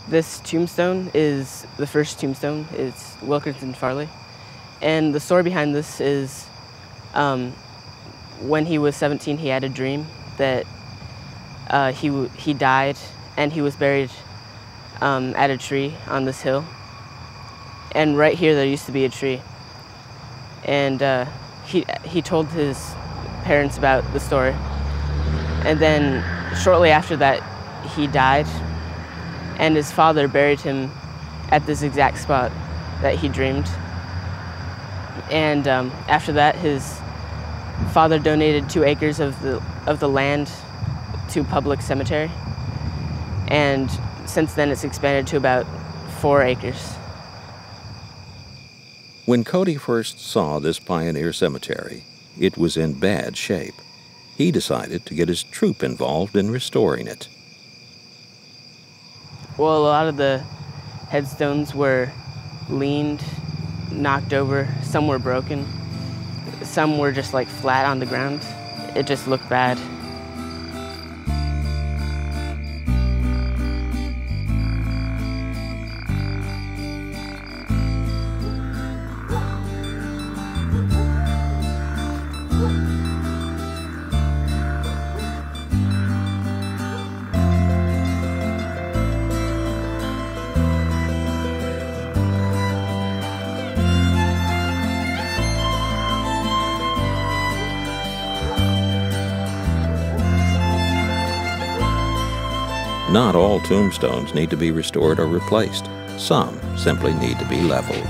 This tombstone is the first tombstone. It's Wilkinson Farley. And the story behind this is when he was 17, he had a dream that he died and he was buried at a tree on this hill. And right here there used to be a tree. And he told his parents about the story. And then shortly after that, he died. And his father buried him at this exact spot that he dreamed. And after that, his father donated 2 acres of the land to public cemetery. And since then, it's expanded to about 4 acres. When Cody first saw this pioneer cemetery, it was in bad shape. He decided to get his troop involved in restoring it. Well, a lot of the headstones were leaned, knocked over. Some were broken. Some were just like flat on the ground. It just looked bad. Not all tombstones need to be restored or replaced. Some simply need to be leveled.